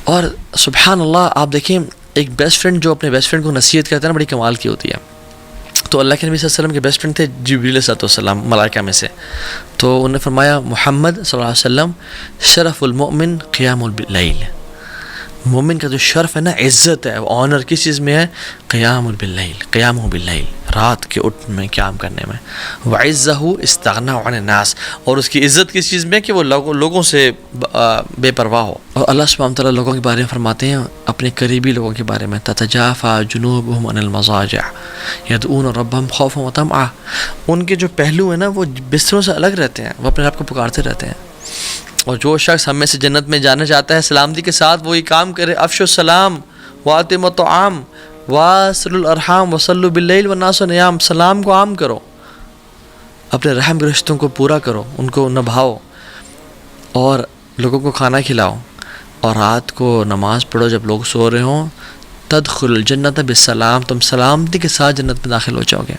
اور سبحان اللہ آپ دیکھیں ایک بیسٹ فرینڈ جو اپنے بیسٹ فرینڈ کو نصیحت کرتا ہے نا، بڑی کمال کی ہوتی ہے. تو اللہ کے نبی صلی اللہ علیہ وسلم کے بیسٹ فرینڈ تھے جبریل علیہ السلام، ملائکہ میں سے. تو انہوں نے فرمایا محمد صلی اللہ علیہ وسلم شرف المؤمن قیام اللیل، مومن کا جو شرف ہے نا، عزت ہے، آنر کس چیز میں ہے؟ قیام باللیل، قیام باللیل، رات کے اٹھ میں قیام کرنے میں. وعزہ استغنا عن الناس، اور اس کی عزت کس چیز میں کہ وہ لوگوں سے بے پرواہ ہو. اور اللہ سبحانہ وتعالیٰ لوگوں کے بارے میں فرماتے ہیں، اپنے قریبی لوگوں کے بارے میں تتجافى جنوبهم عن المضاجع يدعون ربهم خوفا وطمعا. ان کے جو پہلو ہیں نا وہ بستروں سے الگ رہتے ہیں، وہ اپنے رب کو پکارتے رہتے ہیں. اور جو شخص ہم میں سے جنت میں جانا چاہتا ہے سلامتی کے ساتھ وہ یہ کام کرے، افشوا السلام واطعموا الطعام واصلوا الارحام وصلوا باللیل والناس نیام. سلام کو عام کرو، اپنے رحم کے رشتوں کو پورا کرو، ان کو نبھاؤ، اور لوگوں کو کھانا کھلاؤ، اور رات کو نماز پڑھو جب لوگ سو رہے ہوں. تدخل الجنت بالسلام، تم سلامتی کے ساتھ جنت میں داخل ہو جاؤ گے.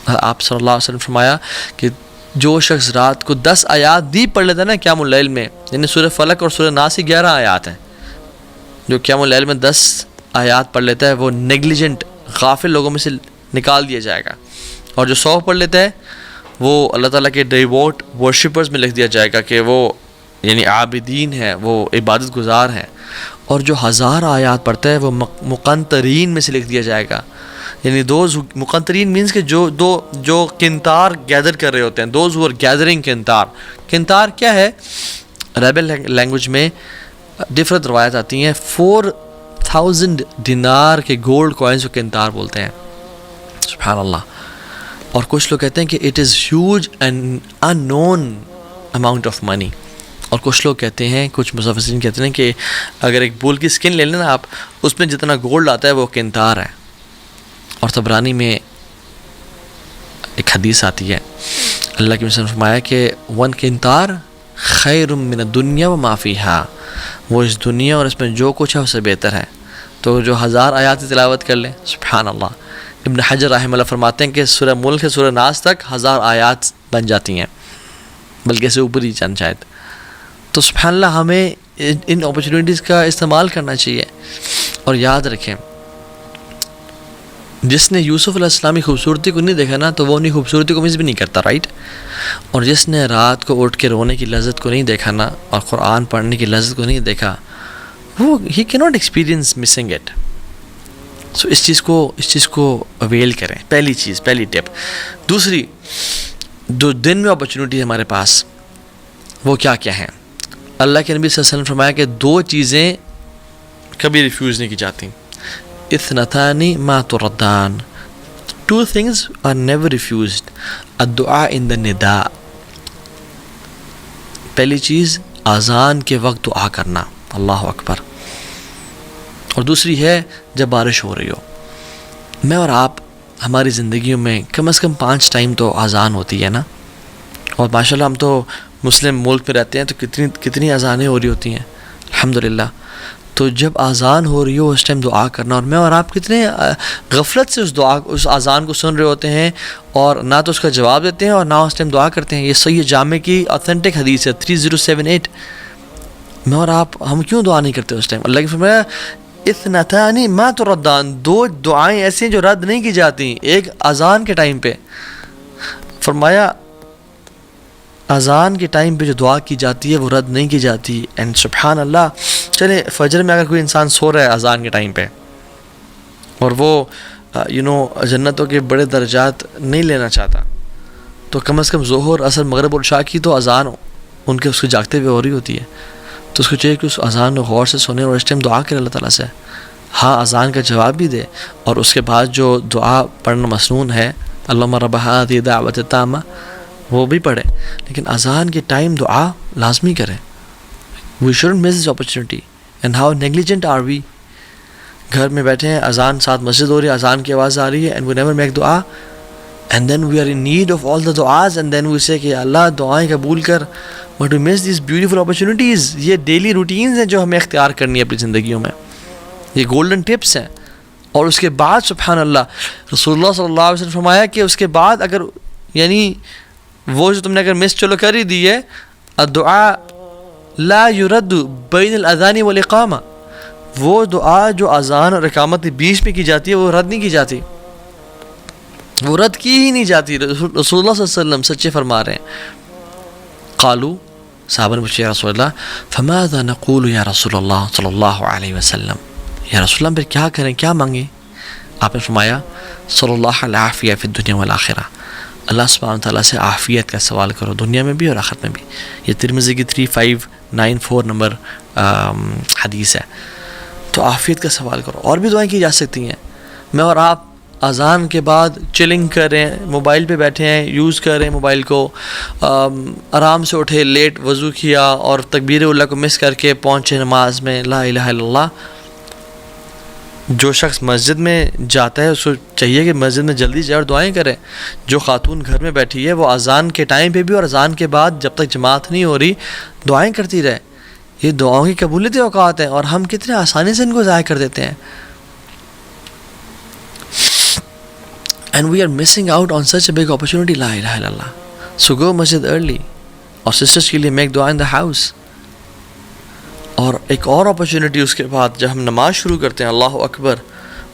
آپ صلی اللہ علیہ وسلم فرمایا کہ جو شخص رات کو 10 آیات بھی پڑھ لیتا ہے نا قیام اللیل میں، یعنی سورہ فلق اور سورہ ناس کی 11 آیات ہیں، جو قیام اللیل میں 10 آیات پڑھ لیتا ہے وہ نیگلیجنٹ غافل لوگوں میں سے نکال دیا جائے گا. اور جو 100 پڑھ لیتا ہے وہ اللہ تعالیٰ کے ڈیووٹ ورشپرز میں لکھ دیا جائے گا کہ وہ یعنی عابدین ہیں، وہ عبادت گزار ہیں. اور جو 1000 آیات پڑھتا ہے وہ مقنطرین میں سے لکھ دیا جائے گا. یعنی دوز مقنطرین مینس کہ جو کنتار گیدر کر رہے ہوتے ہیں، دوز ہو گیدرنگ کنتار. کنتار کیا ہے؟ عربی لینگویج میں ڈفرنٹ روایت آتی ہیں. 4000 دینار کے گولڈ کوائنز کو کنتار بولتے ہیں. سبحان اللہ. اور کچھ لوگ کہتے ہیں کہ it is huge and unknown amount of money. اور کچھ لوگ کہتے ہیں، کچھ مفسرین کہتے ہیں کہ اگر ایک بول کی سکن لے لیں نا آپ، اس میں جتنا گولڈ آتا ہے وہ کنتار ہے. اور طبرانی میں ایک حدیث آتی ہے، اللہ کے رسول نے فرمایا کہ 1 کنتار خیر من الدنیا وما فیہا، وہ اس دنیا اور اس میں جو کچھ ہے اس سے بہتر ہے. تو جو 1000 آیات کی تلاوت کر لیں، سبحان اللہ. ابن حجر رحمہ اللہ فرماتے ہیں کہ سورہ ملک سے سورہ ناس تک 1000 آیات بن جاتی ہیں، بلکہ اسے اوپر ہی چند شاید. تو سبحان اللہ ہمیں ان اپرچونیٹیز کا استعمال کرنا چاہیے. اور یاد رکھیں جس نے یوسف علیہ السلام کی خوبصورتی کو نہیں دیکھا نا تو وہ انہیں خوبصورتی کو مس بھی نہیں کرتا، رائٹ. اور جس نے رات کو اٹھ کے رونے کی لذت کو نہیں دیکھا نا، اور قرآن پڑھنے کی لذت کو نہیں دیکھا، وہ ہی کی ناٹ ایکسپیرینس مسنگ اٹ. سو اس چیز کو اویل کریں. پہلی ٹپ. دوسری، جو دن میں اپرچونیٹی ہے ہمارے پاس وہ کیا ہیں؟ اللہ کے نبی صلی اللہ علیہ وسلم فرمایا کہ 2 چیزیں کبھی ریفیوز نہیں کی جاتی. اثنتان ما تردان، 2 things are never refused. الدعاء in the نداء، پہلی چیز اذان کے وقت دعا کرنا، اللہ اکبر. اور دوسری ہے جب بارش ہو رہی ہو. میں اور آپ ہماری زندگیوں میں کم از کم 5 ٹائم تو اذان ہوتی ہے نا. اور ماشاءاللہ ہم تو مسلم ملک میں رہتے ہیں تو کتنی اذانیں ہو رہی ہوتی ہیں الحمدللہ. تو جب اذان ہو رہی ہو اس ٹائم دعا کرنا. اور میں اور آپ کتنے غفلت سے اس اذان کو سن رہے ہوتے ہیں اور نہ تو اس کا جواب دیتے ہیں اور نہ اس ٹائم دعا کرتے ہیں. یہ صحیح جامع کی اوتھینٹک حدیث ہے 3078. میں اور آپ ہم کیوں دعا نہیں کرتے اس ٹائم؟ اللہ کی فرمایا اثنتان ما تردان، 2 دعائیں ایسی ہیں جو رد نہیں کی جاتی. ایک اذان کے ٹائم پہ، فرمایا اذان کے ٹائم پہ جو دعا کی جاتی ہے وہ رد نہیں کی جاتی. اینڈ سبحان اللہ، چلے فجر میں اگر کوئی انسان سو رہا ہے اذان کے ٹائم پہ اور وہ جنتوں کے بڑے درجات نہیں لینا چاہتا، تو کم از کم ظہر، عصر، مغرب اور عشاء کی تو اذان ان کے اس کو جاگتے ہوئے ہو رہی ہوتی ہے. تو اس کو چاہیے کہ اس اذان کو غور سے سنے اور اس ٹائم دعا کرے اللہ تعالیٰ سے. ہاں اذان کا جواب بھی دے، اور اس کے بعد جو دعا پڑھنا مسنون ہے اللہم رب ہذہ الدعوۃ التامہ وہ بھی پڑھے، لیکن اذان کے ٹائم دعا لازمی کریں. We shouldn't miss this opportunity. And how negligent are we? گھر میں بیٹھے ہیں، اذان ساتھ مسجد ہو رہی ہے، اذان کی آواز آ رہی ہے، and we never make دعا. And then we are in need of all the du'as, and then we say کہ اللہ دعائیں قبول کر. But we miss these beautiful opportunities. یہ ڈیلی روٹینز ہیں جو ہمیں اختیار کرنی ہے اپنی زندگیوں میں. یہ گولڈن ٹپس ہیں. اور اس کے بعد سبحان اللہ رسول اللہ صلی اللہ علیہ وسلم فرمایا کہ اس کے بعد اگر یعنی وہ جو تم نے اگر مس چلو کر ہی دی ہے، الدعاء لا يرد بین الاذان والاقامہ، وہ دعا جو اذان اور اقامت کے بیچ میں کی جاتی ہے وہ رد نہیں کی جاتی، وہ رد کی ہی نہیں جاتی۔ رسول اللہ صلی اللہ علیہ وسلم سچے فرما رہے ہیں۔ قالو، صحابہ نے پوچھا یا رسول اللہ فماذا نقول یا رسول اللہ صلی اللہ علیہ وسلم، یا رسول اللہ پھر کیا کریں، کیا مانگیں؟ آپ نے فرمایا صلی اللہ العافیہ فی الدنیا والآخرہ، اللہ سبحانہ تعالیٰ سے عافیت کا سوال کرو دنیا میں بھی اور آخرت میں بھی۔ یہ ترمذی کی 3594 نمبر حدیث ہے۔ تو عافیت کا سوال کرو۔ اور بھی دعائیں کی جا سکتی ہیں۔ میں اور آپ اذان کے بعد چلنگ کر رہے ہیں، موبائل پہ بیٹھے ہیں، یوز کر رہے ہیں موبائل کو، آرام سے اٹھے، لیٹ وضو کیا اور تکبیر اللہ کو مس کر کے پہنچے نماز میں، لا الہ الا اللہ۔ جو شخص مسجد میں جاتا ہے اس کو چاہیے کہ مسجد میں جلدی جائے اور دعائیں کرے۔ جو خاتون گھر میں بیٹھی ہے وہ اذان کے ٹائم پہ بھی اور اذان کے بعد جب تک جماعت نہیں ہو رہی دعائیں کرتی رہے۔ یہ دعاؤں کی قبولیت اوقات ہیں اور ہم کتنے آسانی سے ان کو ضائع کر دیتے ہیں۔ And we are missing out on such a big opportunity, لا الہ الا اللہ۔ So go masjid early، اور سسٹرز کے لیے make dua in the house۔ اور ایک اور اپرچونٹی اس کے بعد جب ہم نماز شروع کرتے ہیں، اللہ اکبر،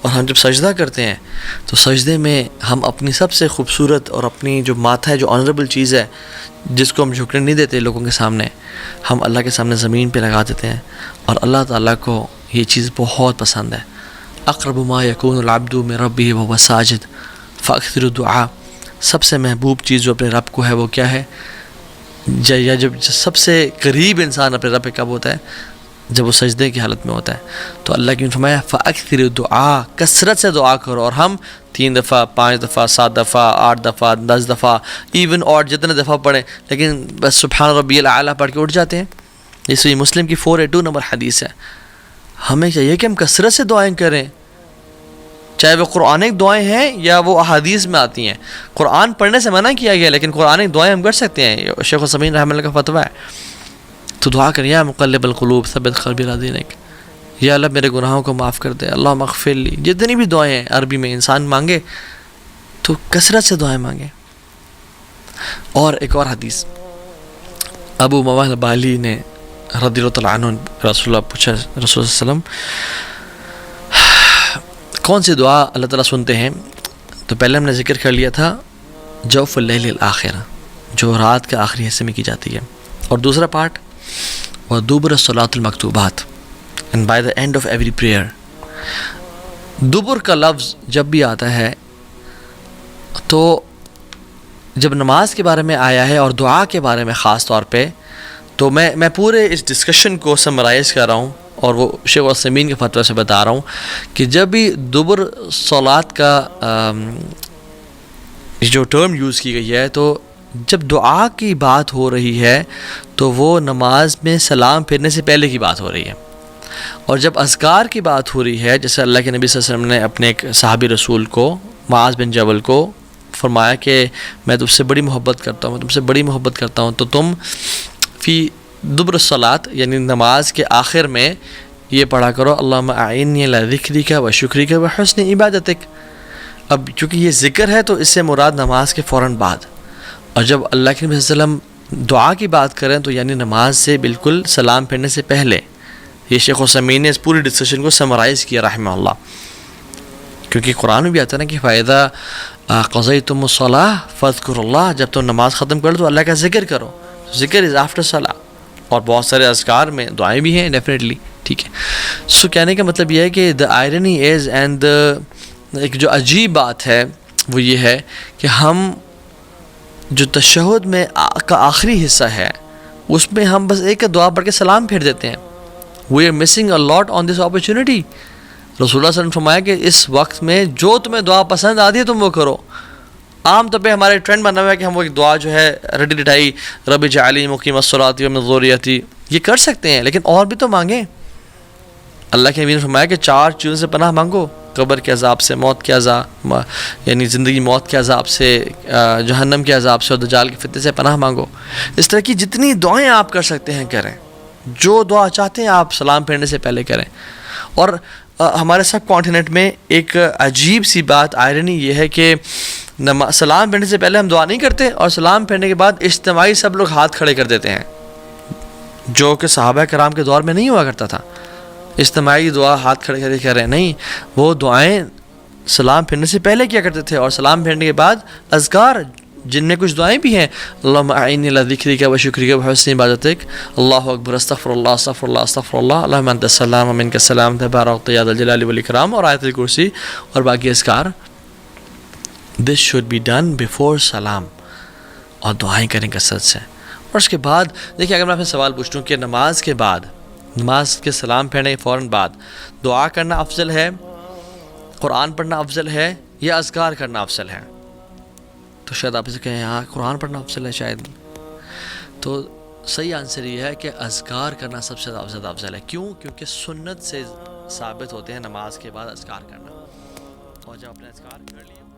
اور ہم جب سجدہ کرتے ہیں تو سجدے میں ہم اپنی سب سے خوبصورت اور اپنی جو ماتھا ہے، جو آنریبل چیز ہے جس کو ہم جھکنے نہیں دیتے لوگوں کے سامنے، ہم اللہ کے سامنے زمین پہ لگا دیتے ہیں، اور اللہ تعالیٰ کو یہ چیز بہت پسند ہے۔ اقرب ما یکون العبد من ربہ وهو ساجد فاکثر الدعاء، سب سے محبوب چیز جو اپنے رب کو ہے وہ کیا ہے؟ یا جب سب سے قریب انسان اپنے رب پہ کب ہوتا ہے؟ جب وہ سجدے کی حالت میں ہوتا ہے۔ تو اللہ کی نے فرمایا فاکثر الدعاء، کثرت سے دعا کرو، اور ہم 3 دفعہ 5 دفعہ 7 دفعہ 8 دفعہ 10 دفعہ ایون اور جتنے دفعہ پڑھیں لیکن بس سبحان ربی الاعلیٰ پڑھ کے اٹھ جاتے ہیں۔ یہ صحیح مسلم کی 482 نمبر حدیث ہے۔ ہمیں چاہیے کہ ہم کثرت سے دعائیں کریں، چاہے وہ قرآنک دعائیں ہیں یا وہ احادیث میں آتی ہیں۔ قرآن پڑھنے سے منع کیا گیا لیکن قرآنک دعائیں ہم کر سکتے ہیں، شیخ السمین رحمہ اللہ کا فتویٰ ہے۔ تو دعا کریں یا مقلب القلوب ثبت قلبی علی دینک، یا اللہ میرے گناہوں کو معاف کر دے، اللہم اغفر لی، جتنی بھی دعائیں ہیں عربی میں انسان مانگے تو کثرت سے دعائیں مانگیں۔ اور ایک اور حدیث، ابو موال بالی نے رضی اللہ تعالیٰ عنہ رسول اللہ پوچھا، رسول اللہ علیہ وسلم کون سی دعا اللہ تعالیٰ سنتے ہیں؟ تو پہلے ہم نے ذکر کر لیا تھا جوف اللیل الآخرہ، جو رات کے آخری حصے میں کی جاتی ہے، اور دوسرا پارٹ وَدُبُرَ الصَّلَاةِ الْمَكْتُوبَاتِ، and by the end of every prayer۔ دبر کا لفظ جب بھی آتا ہے تو جب نماز کے بارے میں آیا ہے اور دعا کے بارے میں خاص طور پہ، تو میں پورے اس ڈسکشن کو سمرائز کر رہا ہوں اور وہ شیخ السمین کے فتویٰ سے بتا رہا ہوں کہ جب بھی دبر صلات کا جو ٹرم یوز کی گئی ہے، تو جب دعا کی بات ہو رہی ہے تو وہ نماز میں سلام پھرنے سے پہلے کی بات ہو رہی ہے، اور جب اذکار کی بات ہو رہی ہے، جیسے اللہ کے نبی صلی اللہ علیہ وسلم نے اپنے ایک صحابی رسول کو معاذ بن جبل کو فرمایا کہ میں تم سے بڑی محبت کرتا ہوں، میں تم سے بڑی محبت کرتا ہوں، تو تم فی دبر الصلاۃ یعنی نماز کے آخر میں یہ پڑھا کرو اللہم اعنی علی ذکرک و شکرک و حسن عبادتک۔ اب چونکہ یہ ذکر ہے تو اس سے مراد نماز کے فوراً بعد، اور جب اللہ کے نبی صلی اللہ علیہ وسلم دعا کی بات کریں تو یعنی نماز سے بالکل سلام پھیرنے سے پہلے۔ یہ شیخ السمین نے اس پوری ڈسکشن کو سمرائز کیا رحمہ اللہ، کیونکہ قرآن میں بھی آتا ہے نا کہ فَإِذَا قَضَيْتُمُ الصَّلَاةَ فَاذْكُرُوا اللَّهَ، جب تم نماز ختم کر تو اللہ کا ذکر کرو، ذکر از آفٹر صلاح، اور بہت سارے اذکار میں دعائیں بھی ہیں ڈیفینیٹلی، ٹھیک ہے۔ سو کہنے کا مطلب یہ ہے کہ دا آئرنی از اینڈ ایک جو عجیب بات ہے وہ یہ ہے کہ ہم جو تشہد میں کا آخری حصہ ہے اس میں ہم بس ایک دعا پڑھ کے سلام پھیر دیتے ہیں۔ We are missing a lot on this opportunity. رسول اللہ صلی اللہ علیہ وسلم نے فرمایا کہ اس وقت میں جو تمہیں دعا پسند آتی ہے تم وہ کرو۔ عام طور پہ ہمارے ٹرینڈ بنا ہوا ہے کہ ہم وہ ایک دعا جو ہے رٹی رٹائی رب اجعلنی مقیم الصلاۃ ومن ذریتی یہ کر سکتے ہیں، لیکن اور بھی تو مانگیں۔ اللہ کے نبی نے فرمایا کہ 4 چیزوں سے پناہ مانگو، قبر کے عذاب سے، موت کے عذاب یعنی زندگی موت کے عذاب سے، جہنم کے عذاب سے، اور دجال کے فتنے سے پناہ مانگو۔ اس طرح کی جتنی دعائیں آپ کر سکتے ہیں کریں، جو دعا چاہتے ہیں آپ سلام پھیرنے سے پہلے کریں۔ اور ہمارے سب کانٹیننٹ میں ایک عجیب سی بات آئرنی یہ ہے کہ سلام پھیرنے سے پہلے ہم دعا نہیں کرتے، اور سلام پھیرنے کے بعد اجتماعی سب لوگ ہاتھ کھڑے کر دیتے ہیں، جو کہ صحابہ کرام کے دور میں نہیں ہوا کرتا تھا۔ اجتماعی دعا ہاتھ کھڑے کر کے کر رہے ہیں، نہیں، وہ دعائیں سلام پھیرنے سے پہلے کیا کرتے تھے، اور سلام پھیرنے کے بعد اذکار جن میں کچھ دعائیں بھی ہیں، اللہم اعنی علی ذکرک و شکرک و حسن عبادتک، اللہ اکبر، استغفر اللہ استغفر اللہ استغفر اللہ، اللہم انت السلام و منک السلام تبارکت یا ذا الجلال والاکرام، اور آیت الکرسی اور باقی اذکار. This should be done before سلام، اور دعائیں کریں کثرت سے. اور اس کے بعد دیکھیں، اگر میں آپ سے سوال پوچھوں کہ نماز کے بعد، نماز کے سلام پھیرنے کے فوراً بعد دعا کرنا افضل ہے، قرآن پڑھنا افضل ہے، یا اذکار کرنا افضل ہے، تو شاید آپ اسے کہیں ہاں قرآن پڑھنا افضل ہے شاید. تو صحیح آنسر یہ ہے کہ اذکار کرنا سب سے زیادہ افضل ہے. کیوں؟ کیونکہ سنت سے ثابت ہوتے ہیں نماز کے بعد اذکار کرنا. اور جب اپنے اذکار کر لیے